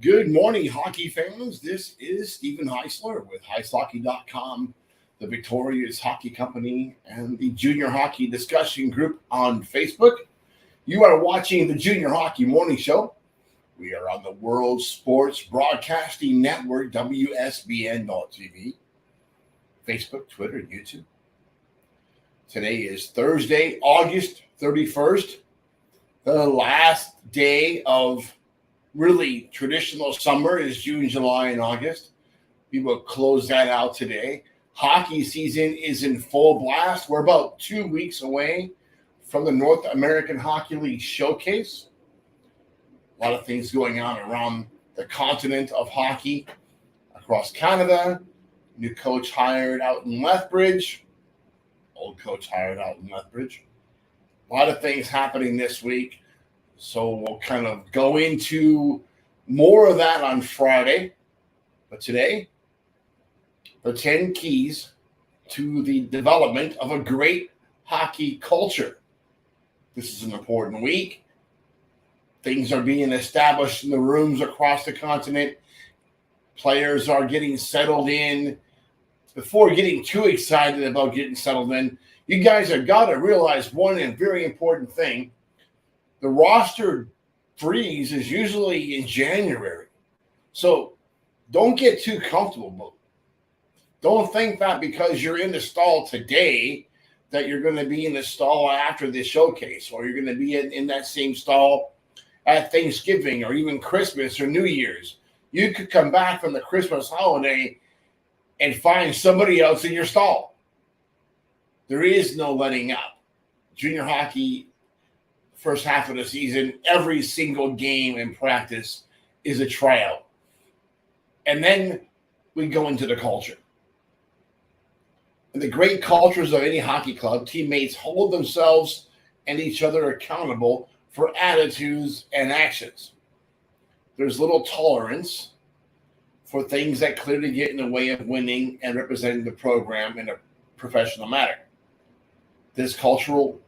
Good morning, hockey fans. This is Stephen Heisler with HeisHockey.com, the Victoria's Hockey Company, and the Junior Hockey Discussion Group on Facebook. You are watching the Junior Hockey Morning Show. We are on the World Sports Broadcasting Network, WSBN.TV, Facebook, Twitter, YouTube. Today is Thursday, August 31st, the last day of really traditional summer is June, July, and August. We will close that out today. Hockey season is in full blast. We're about 2 weeks away from the North American Hockey League Showcase. A lot of things going on around the continent of hockey across Canada. New coach hired out in Lethbridge. Old coach hired out in Lethbridge. A lot of things happening this week. So we'll kind of go into more of that on Friday. But today, the 10 keys to the development of a great hockey culture. This is an important week. Things are being established in the rooms across the continent. Players are getting settled in. Before getting too excited about getting settled in, you guys have got to realize one very important thing. The roster freeze is usually in January. So don't get too comfortable. Don't think that because you're in the stall today that you're going to be in the stall after the showcase, or you're going to be in that same stall at Thanksgiving or even Christmas or New Year's. You could come back from the Christmas holiday and find somebody else in your stall. There is no letting up. Junior hockey, first half of the season, every single game in practice is a tryout. And then we go into the culture. In the great cultures of any hockey club, teammates hold themselves and each other accountable for attitudes and actions. There's little tolerance for things that clearly get in the way of winning and representing the program in a professional manner. This cultural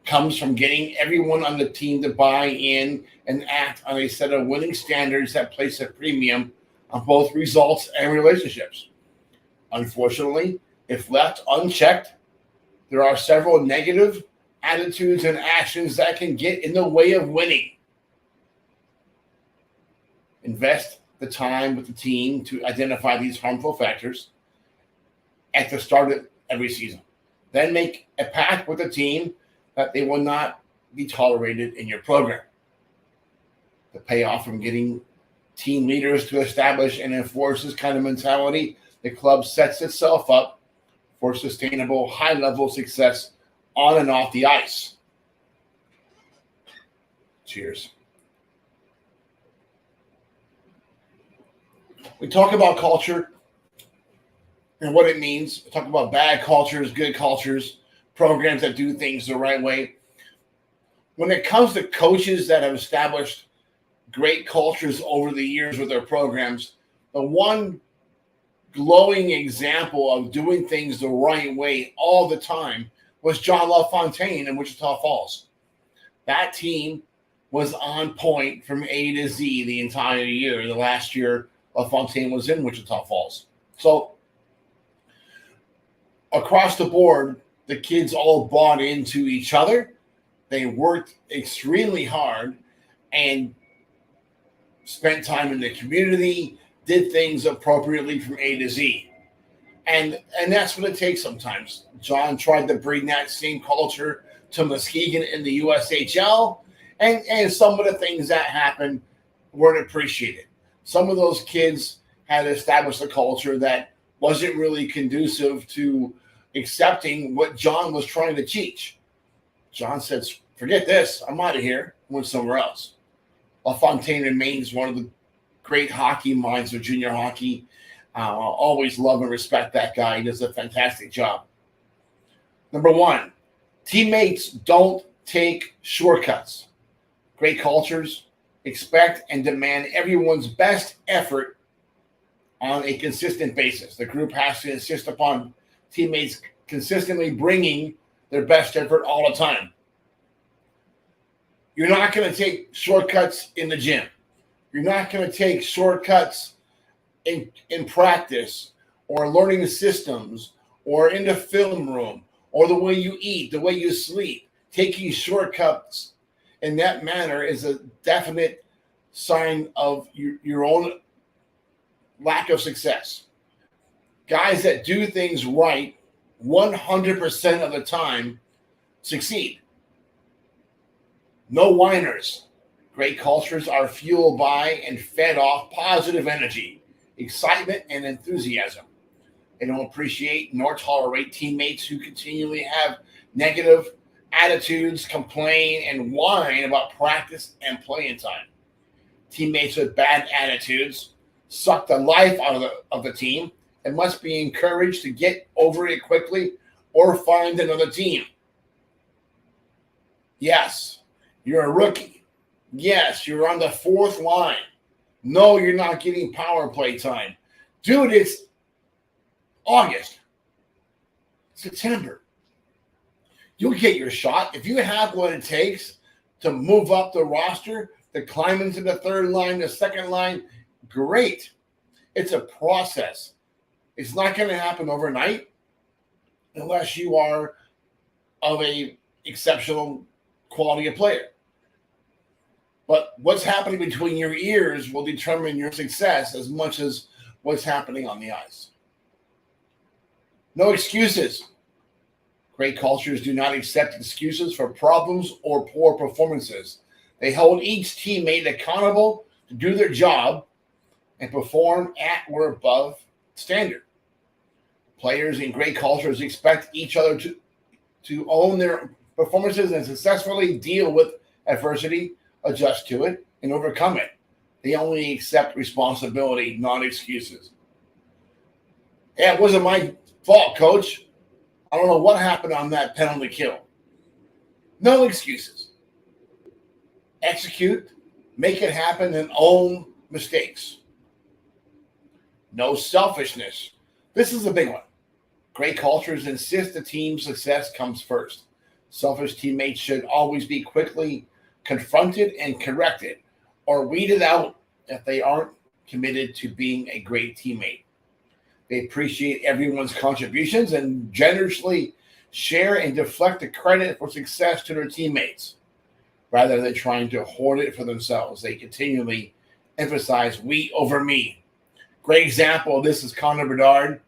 comes from getting everyone on the team to buy in and act on a set of winning standards that place a premium on both results and relationships. Unfortunately, if left unchecked, there are several negative attitudes and actions that can get in the way of winning. Invest the time with the team to identify these harmful factors at the start of every season. Then make a pact with the team that they will not be tolerated in your program. The payoff from getting team leaders to establish and enforce this kind of mentality, the club sets itself up for sustainable, high-level success on and off the ice. Cheers. We talk about culture and what it means. We talk about bad cultures, good cultures, programs that do things the right way. When it comes to coaches that have established great cultures over the years with their programs, the one glowing example of doing things the right way all the time was John LaFontaine in Wichita Falls. That team was on point from A to Z the entire year. The last year, LaFontaine was in Wichita Falls. So across the board, the kids all bought into each other. They worked extremely hard and spent time in the community, did things appropriately from A to Z. And that's what it takes sometimes. John tried to bring that same culture to Muskegon in the USHL, and some of the things that happened weren't appreciated. Some of those kids had established a culture that wasn't really conducive to accepting what John was trying to teach. John said, forget this. I'm out of here. I went somewhere else. LaFontaine remains one of the great hockey minds of junior hockey. I'll always love and respect that guy. He does a fantastic job. Number one, teammates don't take shortcuts. Great cultures expect and demand everyone's best effort on a consistent basis. The group has to insist upon teammates consistently bringing their best effort all the time. You're not going to take shortcuts in the gym. You're not going to take shortcuts in practice or learning the systems or in the film room or the way you eat, the way you sleep. Taking shortcuts in that manner is a definite sign of your own lack of success. Guys that do things right 100% of the time succeed. No whiners. Great cultures are fueled by and fed off positive energy, excitement, and enthusiasm. They don't appreciate nor tolerate teammates who continually have negative attitudes, complain, and whine about practice and playing time. Teammates with bad attitudes suck the life out of the team and must be encouraged to get over it quickly or find another team. Yes, you're a rookie. Yes, you're on the fourth line. No, you're not getting power play time. Dude, it's August, September. You'll get your shot. If you have what it takes to move up the roster, to climb into the third line, the second line, great. It's a process. It's not going to happen overnight unless you are of a exceptional quality of player. But what's happening between your ears will determine your success as much as what's happening on the ice. No excuses. Great cultures do not accept excuses for problems or poor performances. They hold each teammate accountable to do their job and perform at or above standard. Players in great cultures expect each other to own their performances and successfully deal with adversity, adjust to it, and overcome it. They only accept responsibility, not excuses. Yeah, it wasn't my fault, coach. I don't know what happened on that penalty kill. No excuses. Execute, make it happen, and own mistakes. No selfishness. This is a big one. Great cultures insist the team's success comes first. Selfish teammates should always be quickly confronted and corrected or weeded out if they aren't committed to being a great teammate. They appreciate everyone's contributions and generously share and deflect the credit for success to their teammates. Rather than trying to hoard it for themselves, they continually emphasize we over me. Great example of this is Connor Bedard,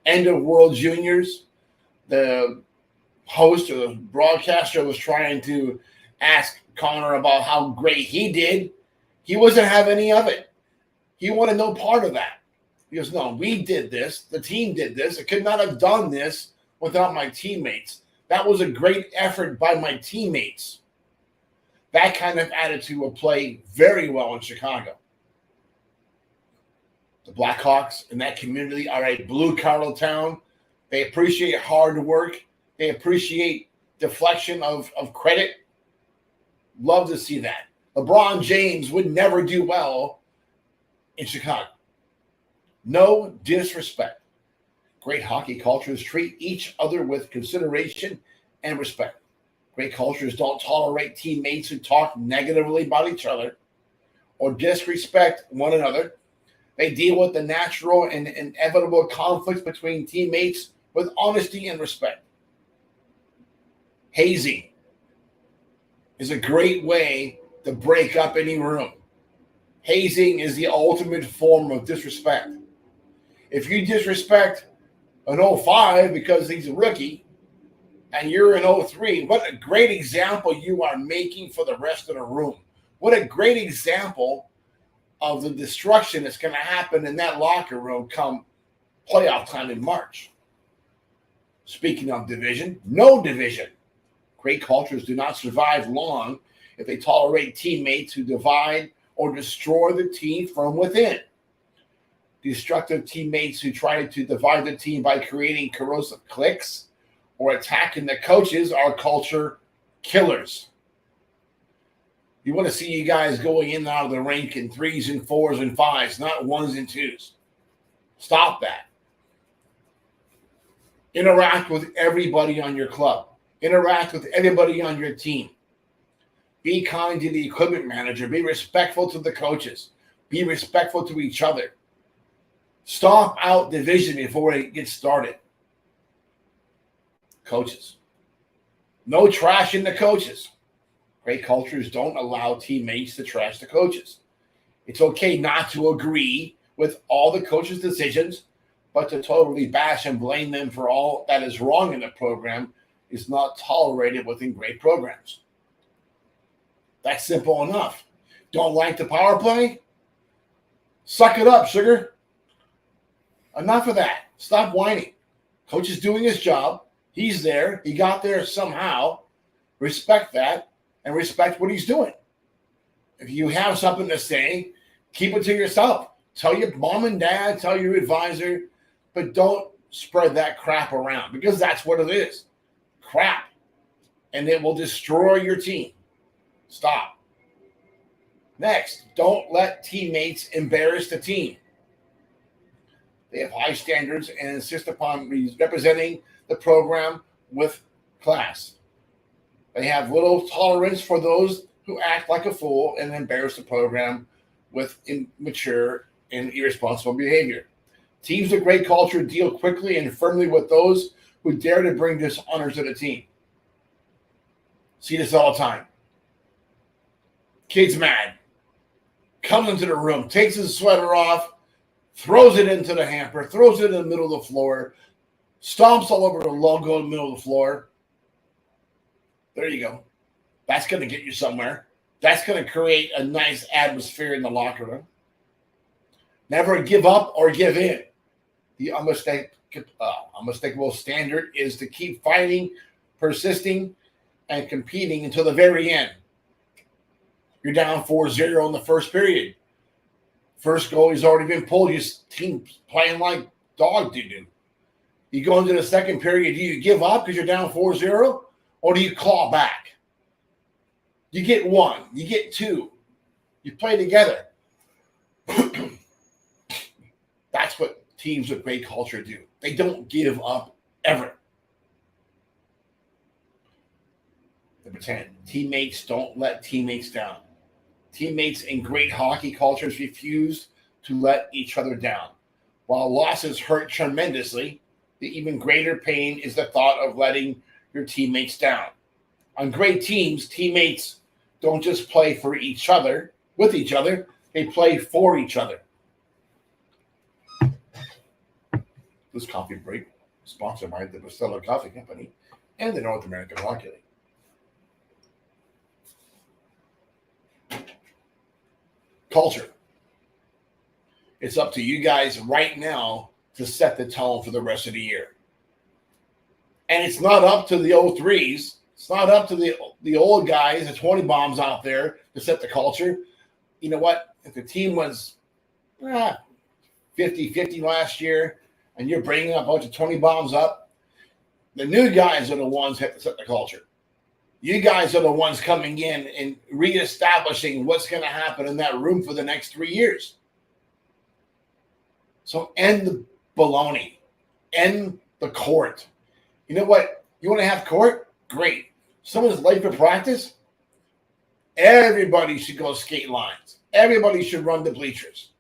end of World Juniors. The host or the broadcaster was trying to ask Connor about how great he did. He wasn't having any of it. He wanted no part of that. He goes, no, we did this. The team did this. I could not have done this without my teammates. That was a great effort by my teammates. That kind of attitude will play very well in Chicago. The Blackhawks in that community are a blue-collar town. They appreciate hard work. They appreciate deflection of credit. Love to see that. LeBron James would never do well in Chicago. No disrespect. Great hockey cultures treat each other with consideration and respect. Great cultures don't tolerate teammates who talk negatively about each other or disrespect one another. They deal with the natural and inevitable conflicts between teammates with honesty and respect. Hazing is a great way to break up any room. Hazing is the ultimate form of disrespect. If you disrespect an 05 because he's a rookie and you're an 03, what a great example you are making for the rest of the room. What a great example of the destruction that's going to happen in that locker room come playoff time in March. Speaking of division, no division. Great cultures do not survive long if they tolerate teammates who divide or destroy the team from within. Destructive teammates who try to divide the team by creating corrosive cliques or attacking the coaches are culture killers. You want to see you guys going in and out of the rink in 3s and 4s and 5s, not 1s and 2s. Stop that. Interact with everybody on your club. Interact with everybody on your team. Be kind to the equipment manager. Be respectful to the coaches. Be respectful to each other. Stomp out division before it gets started. Coaches. No trashing the coaches. Great cultures don't allow teammates to trash the coaches. It's okay not to agree with all the coaches' decisions, but to totally bash and blame them for all that is wrong in the program is not tolerated within great programs. That's simple enough. Don't like the power play? Suck it up, sugar. Enough of that. Stop whining. Coach is doing his job. He's there. He got there somehow. Respect that and respect what he's doing. If you have something to say, keep it to yourself. Tell your mom and dad, tell your advisor, but don't spread that crap around because that's what it is. Crap. And it will destroy your team. Stop. Next, don't let teammates embarrass the team. They have high standards and insist upon representing the program with class. They have little tolerance for those who act like a fool and embarrass the program with immature and irresponsible behavior. Teams with great culture deal quickly and firmly with those who dare to bring dishonor to the team. See this all the time. Kid's mad. Comes into the room, takes his sweater off, throws it into the hamper, throws it in the middle of the floor, stomps all over the logo in the middle of the floor. There you go. That's going to get you somewhere. That's going to create a nice atmosphere in the locker room. Never give up or give in. The unmistakable standard is to keep fighting, persisting, and competing until the very end. You're down 4-0 in the first period. First goal has already been pulled. Your team's playing like dog doo-doo. You go into the second period, do you give up because you're down 4-0? Or do you claw back? You get one. You get two. You play together. That's what teams with great culture do. They don't give up ever. Number 10, teammates don't let teammates down. Teammates in great hockey cultures refuse to let each other down. While losses hurt tremendously, the even greater pain is the thought of letting your teammates down. On great teams, teammates don't just play for each other, with each other, they play for each other. This coffee break is sponsored by the Bustelo Coffee Company and the North American Hockey League. Culture. It's up to you guys right now to set the tone for the rest of the year. And it's not up to the 03s. It's not up to the old guys, the 20 bombs out there to set the culture. You know what? If the team was 50-50 last year and you're bringing a bunch of 20 bombs up, the new guys are the ones that have to set the culture. You guys are the ones coming in and reestablishing what's going to happen in that room for the next 3 years. So end the baloney. End the court. You know what? You want to have court? Great. Someone's late for practice? Everybody should go skate lines. Everybody should run the bleachers.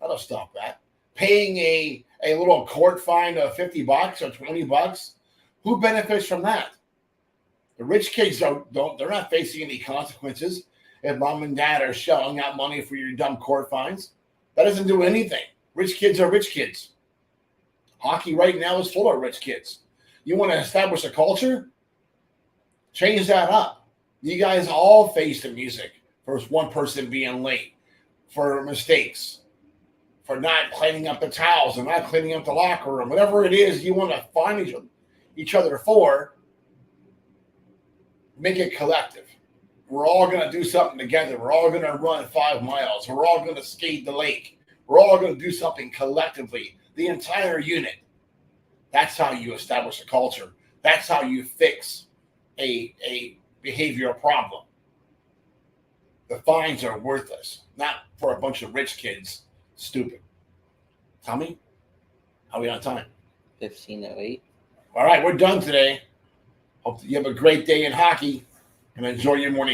That'll stop that. Paying a little court fine of $50 or $20, who benefits from that? The rich kids they're not facing any consequences if mom and dad are shelling out money for your dumb court fines. That doesn't do anything. Rich kids are rich kids. Hockey right now is full of rich kids. You want to establish a culture? Change that up. You guys all face the music for one person being late, for mistakes, for not cleaning up the towels and not cleaning up the locker room. Whatever it is you want to find each other for, make it collective. We're all going to do something together. We're all going to run 5 miles. We're all going to skate the lake. We're all going to do something collectively, the entire unit. That's how you establish a culture. That's how you fix a behavioral problem. The fines are worthless, not for a bunch of rich kids. Stupid. Tommy, how are we on time? 15:08. All right, we're done today. Hope that you have a great day in hockey and enjoy your morning